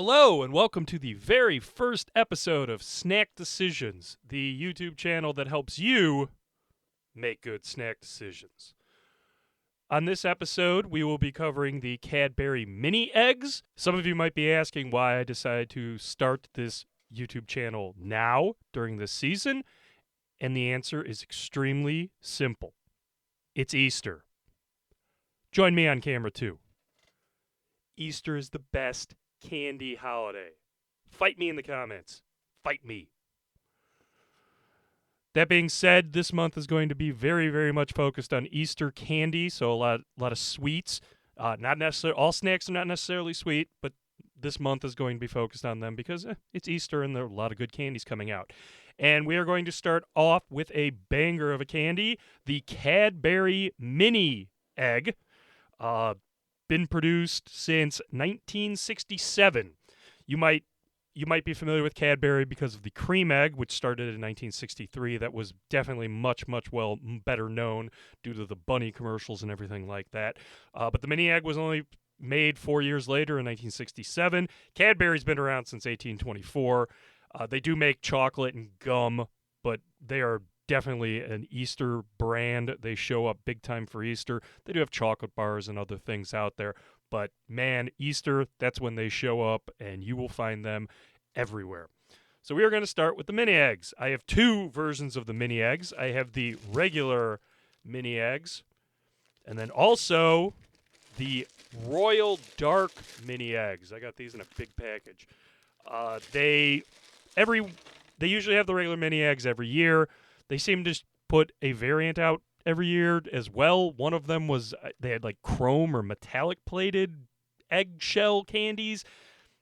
Hello, and welcome to the very first episode of Snack Decisions, the YouTube channel that helps you make good snack decisions. On this episode, we will be covering the Cadbury mini eggs. Some of you might be asking why I decided to start this YouTube channel now during this season, and the answer is extremely simple. It's Easter. Join me on camera too. Easter is the best candy holiday. Fight me in the comments. Fight me. That being said, this month is going to be very, very much focused on Easter candy, so a lot of sweets. Not necessarily all snacks are not necessarily sweet, but this month is going to be focused on them because it's Easter and there are a lot of good candies coming out. And we are going to start off with a banger of a candy, the Cadbury mini egg. Been produced since 1967. You might be familiar with Cadbury because of the cream egg, which started in 1963. That was definitely much better known due to the bunny commercials and everything like that. But the mini egg was only made 4 years later in 1967. Cadbury's been around since 1824. They do make chocolate and gum, but they are definitely an Easter brand. They show up big time for Easter. They do have chocolate bars and other things out there. But man, Easter, that's when they show up, and you will find them everywhere. So we are going to start with the mini eggs. I have two versions of the mini eggs. I have the regular mini eggs, and then also the Royal Dark mini eggs. I got these in a big package. They usually have the regular mini eggs every year. They seem to put a variant out every year as well. One of them was they had like chrome or metallic plated eggshell candies.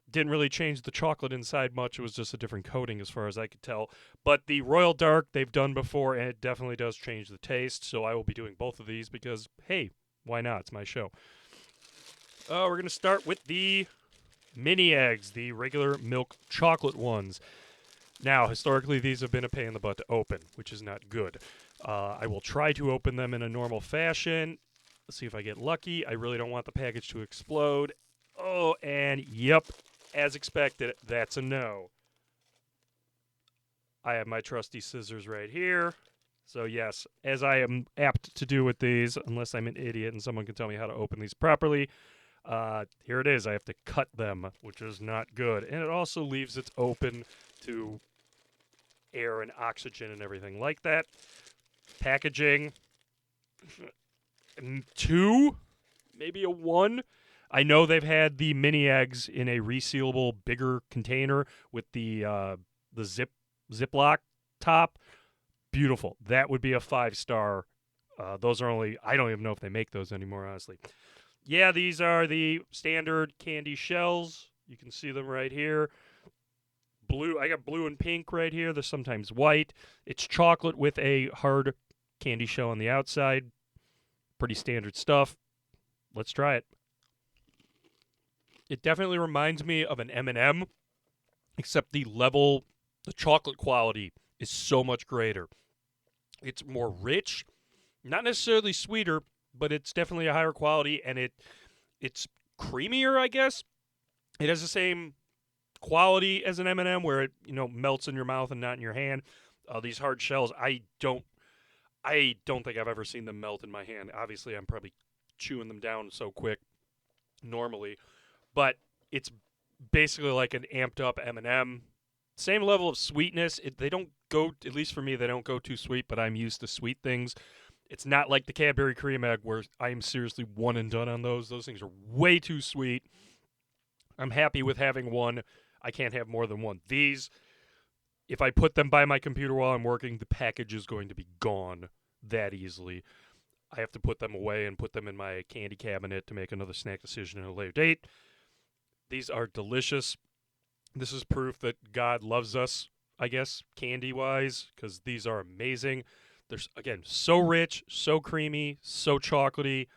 Didn't really change the chocolate inside much. It was just a different coating as far as I could tell. But the Royal Dark they've done before, and it definitely does change the taste. So I will be doing both of these because, hey, why not? It's my show. We're going to start with the mini eggs, the regular milk chocolate ones. Now, historically, these have been a pain in the butt to open, which is not good. I will try to open them in a normal fashion. Let's see if I get lucky. I really don't want the package to explode. Oh, and yep, as expected, that's a no. I have my trusty scissors right here. So yes, as I am apt to do with these, unless I'm an idiot and someone can tell me how to open these properly, here it is. I have to cut them, which is not good. And it also leaves it open to air and oxygen and everything like that. Packaging, 2, maybe a 1. I know they've had the mini eggs in a resealable, bigger container with the Ziploc top. Beautiful. That would be a 5-star. Those are only, I don't even know if they make those anymore, honestly. Yeah, these are the standard candy shells. You can see them right here. Blue, I got blue and pink right here. There's sometimes white. It's chocolate with a hard candy shell on the outside. Pretty standard stuff. Let's try it. It definitely reminds me of an M&M, except the chocolate quality is so much greater. It's more rich, not necessarily sweeter, but it's definitely a higher quality, and it's creamier, I guess. It has the same quality as an M&M where it melts in your mouth and not in your hand. These hard shells, I don't think I've ever seen them melt in my hand. Obviously, I'm probably chewing them down so quick normally, but it's basically like an amped up M&M. Same level of sweetness. They don't go, at least for me, they don't go too sweet, but I'm used to sweet things. It's not like the Cadbury cream egg where I am seriously one and done on those. Those things are way too sweet. I'm happy with having one. I can't have more than one. These, if I put them by my computer while I'm working, the package is going to be gone that easily. I have to put them away and put them in my candy cabinet to make another snack decision at a later date. These are delicious. This is proof that God loves us, I guess, candy-wise, because these are amazing. They're, again, so rich, so creamy, so chocolatey.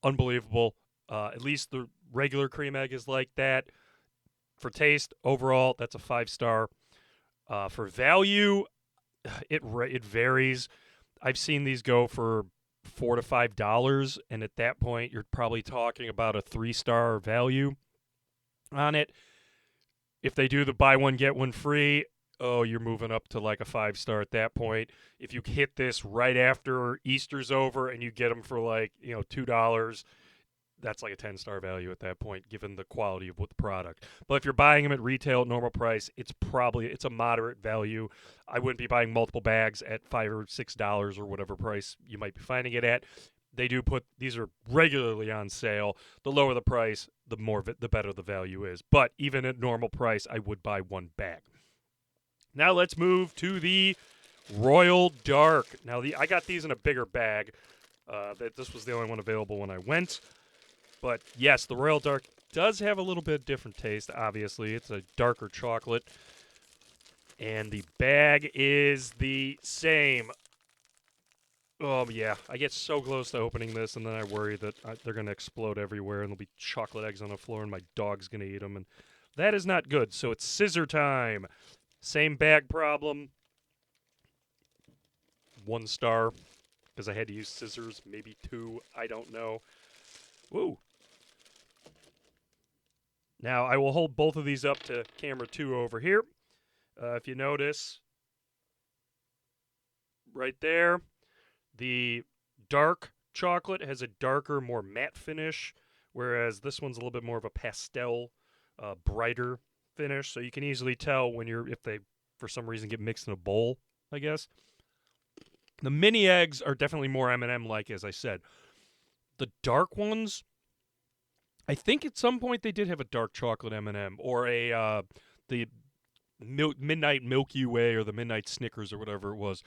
Unbelievable. At least the regular cream egg is like that. For taste, overall, that's a 5-star. For value, it varies. I've seen these go for $4 to $5, and at that point, you're probably talking about a 3-star value. on it. If they do the buy one, get one free, oh, you're moving up to like a 5-star at that point. If you hit this right after Easter's over and you get them for like, $2, that's like a 10-star value at that point, given the quality of what the product. But if you're buying them at retail at normal price, it's a moderate value. I wouldn't be buying multiple bags at $5 or $6 or whatever price you might be finding it at. They do put these are regularly on sale. The lower the price, the better the value is. But even at normal price, I would buy one bag. Now let's move to the Royal Dark. Now I got these in a bigger bag. This was the only one available when I went. But yes, the Royal Dark does have a little bit different taste, obviously. It's a darker chocolate. And the bag is the same. Oh, yeah. I get so close to opening this, and then I worry that they're going to explode everywhere, and there'll be chocolate eggs on the floor, and my dog's going to eat them. And that is not good. So it's scissor time. Same bag problem. 1 star, because I had to use scissors. Maybe 2. I don't know. Woo. Now, I will hold both of these up to camera 2 over here. If you notice, right there, the dark chocolate has a darker, more matte finish, whereas this one's a little bit more of a pastel, brighter finish. So you can easily tell if they, for some reason, get mixed in a bowl, I guess. The mini eggs are definitely more M&M-like, as I said. The dark ones, I think at some point they did have a dark chocolate M&M or the Midnight Milky Way or the Midnight Snickers or whatever it was.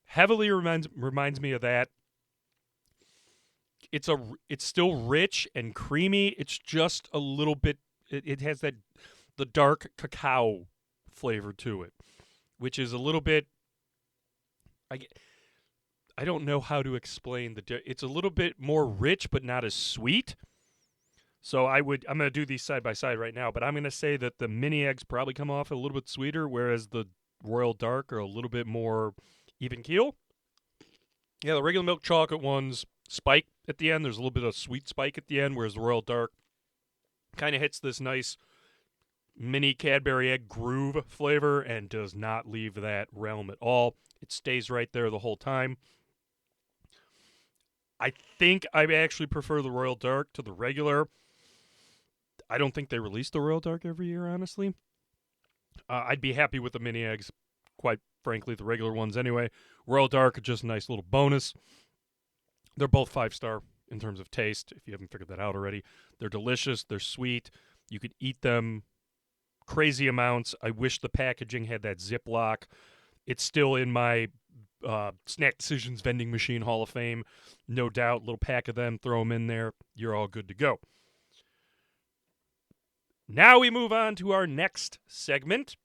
Heavily reminds me of that. It's still rich and creamy. It's just a little bit. It has the dark cacao flavor to it, which is a little bit. I don't know how to explain it's a little bit more rich, but not as sweet. So I'm going to do these side by side right now, but I'm going to say that the mini eggs probably come off a little bit sweeter, whereas the Royal Dark are a little bit more even keel. Yeah, the regular milk chocolate ones spike at the end. There's a little bit of sweet spike at the end, whereas the Royal Dark kind of hits this nice mini Cadbury egg groove flavor and does not leave that realm at all. It stays right there the whole time. I think I actually prefer the Royal Dark to the regular. I don't think they release the Royal Dark every year, honestly. I'd be happy with the mini eggs, quite frankly, the regular ones anyway. Royal Dark are just a nice little bonus. They're both 5-star in terms of taste, if you haven't figured that out already. They're delicious. They're sweet. You could eat them crazy amounts. I wish the packaging had that Ziploc. It's still in my Snack Decisions vending machine Hall of Fame. No doubt, little pack of them, throw them in there. You're all good to go. Now we move on to our next segment,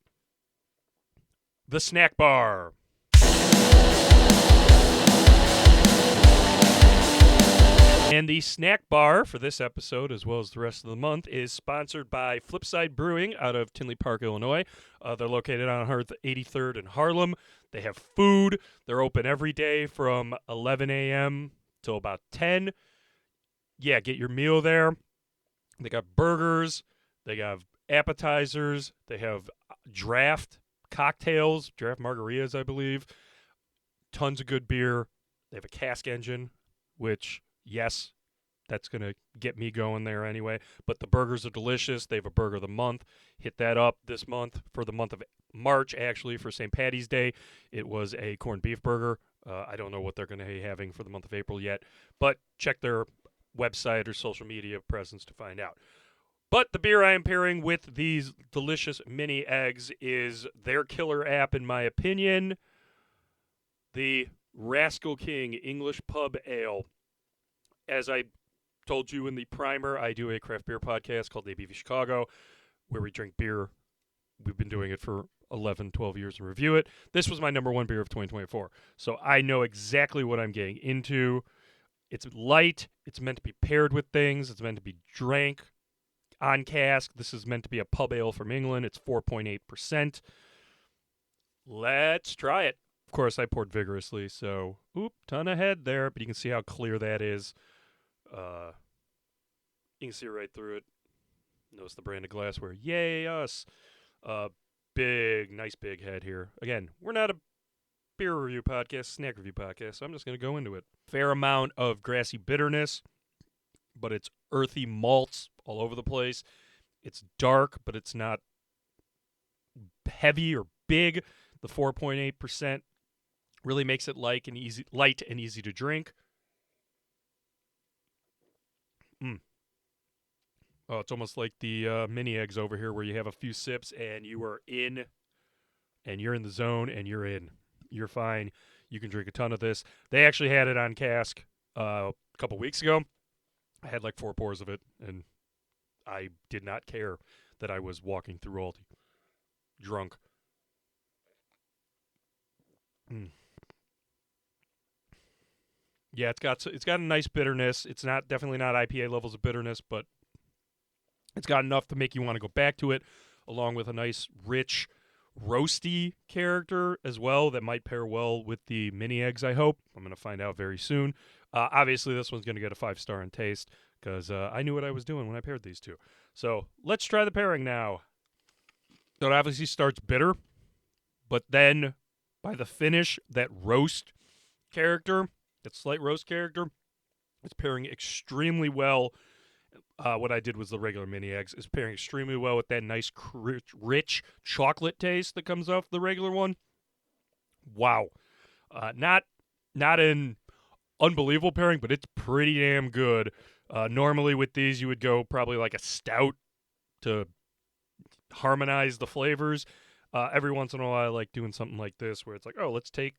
the snack bar. And the snack bar for this episode, as well as the rest of the month, is sponsored by Flipside Brewing out of Tinley Park, Illinois. They're located on 83rd in Harlem. They have food. They're open every day from 11 a.m. till about 10. Yeah, get your meal there. They got burgers. They have appetizers. They have draft cocktails, draft margaritas, I believe. Tons of good beer. They have a cask engine, which, yes, that's going to get me going there anyway. But the burgers are delicious. They have a burger of the month. Hit that up this month for the month of March, actually, for St. Patty's Day. It was a corned beef burger. I don't know what they're going to be having for the month of April yet, but check their website or social media presence to find out. But the beer I am pairing with these delicious mini eggs is their killer app, in my opinion, the Rascal King English Pub Ale. As I told you in the primer, I do a craft beer podcast called ABV Chicago, where we drink beer. We've been doing it for 11, 12 years and review it. This was my number one beer of 2024. So I know exactly what I'm getting into. It's light. It's meant to be paired with things. It's meant to be drank on cask. This is meant to be a pub ale from England. It's 4.8%. Let's try it. Of course, I poured vigorously, so ton ahead there, but you can see how clear that is. You can see right through it. Notice the brand of glassware. Yay, us. Nice big head here. Again, we're not a beer review podcast, snack review podcast, so I'm just going to go into it. Fair amount of grassy bitterness, but it's earthy malts all over the place. It's dark, but it's not heavy or big. The 4.8% really makes it light and easy to drink. Oh, it's almost like the mini eggs over here, where you have a few sips and you are in, and you're in the zone, and you're in. You're fine. You can drink a ton of this. They actually had it on cask a couple weeks ago. I had like 4 pours of it, and I did not care that I was walking through Aldi drunk. Mm. Yeah, it's got a nice bitterness. It's definitely not IPA levels of bitterness, but it's got enough to make you want to go back to it, along with a nice, rich, roasty character as well that might pair well with the mini eggs, I hope. I'm going to find out very soon. Obviously, this one's going to get a 5-star in taste because I knew what I was doing when I paired these two. So let's try the pairing now. So it obviously starts bitter, but then by the finish, that roast character, that slight roast character, is pairing extremely well. What I did was the regular mini eggs is pairing extremely well with that nice, rich chocolate taste that comes off the regular one. Wow, not an unbelievable pairing, but it's pretty damn good. Normally with these, you would go probably like a stout to harmonize the flavors. Every once in a while, I like doing something like this, where it's like, oh, let's take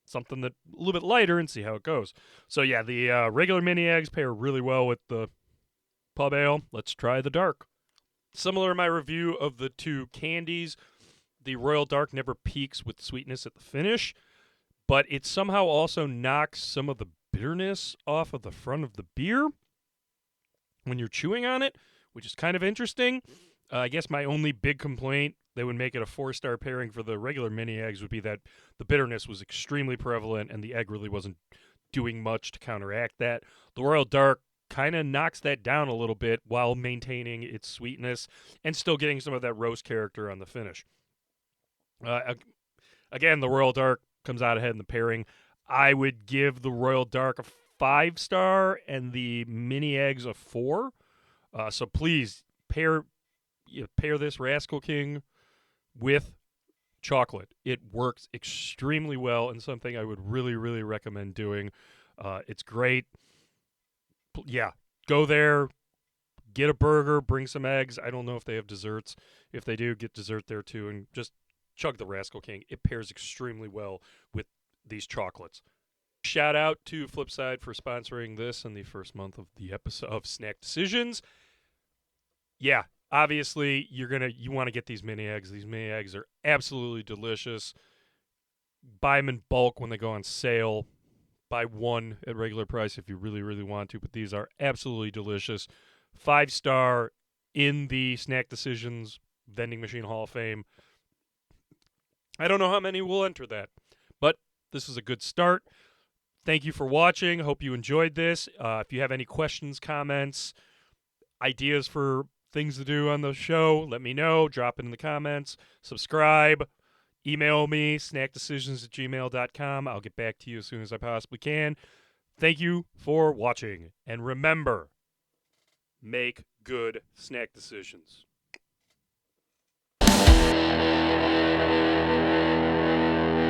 something that a little bit lighter and see how it goes. So yeah, the regular mini eggs pair really well with the pub ale. Let's try the dark. Similar to my review of the two candies, the Royal Dark never peaks with sweetness at the finish, but it somehow also knocks some of the bitterness off of the front of the beer when you're chewing on it, which is kind of interesting. I guess my only big complaint that would make it a 4-star pairing for the regular mini eggs would be that the bitterness was extremely prevalent and the egg really wasn't doing much to counteract that. The Royal Dark kind of knocks that down a little bit while maintaining its sweetness and still getting some of that roast character on the finish. Again, the Royal Dark comes out ahead in the pairing. I would give the Royal Dark a 5-star and the mini eggs a 4. So please pair this Rascal King with chocolate. It works extremely well and something I would really, really recommend doing. It's great. Yeah, go there, get a burger, bring some eggs. I don't know if they have desserts. If they do, get dessert there too, and just chug the Rascal King. It pairs extremely well with these chocolates. Shout out to Flipside for sponsoring this in the first month of the episode of Snack Decisions. Yeah, obviously you want to get these mini eggs. These mini eggs are absolutely delicious. Buy them in bulk when they go on sale. Buy one at regular price if you really, really want to, but these are absolutely delicious. 5-star in the Snack Decisions Vending Machine Hall of Fame. I don't know how many will enter that, but this is a good start. Thank you for watching. Hope you enjoyed this. If you have any questions, comments, ideas for things to do on the show, let me know. Drop it in the comments. Subscribe. Email me, snackdecisions@gmail.com. I'll get back to you as soon as I possibly can. Thank you for watching. And remember, make good snack decisions.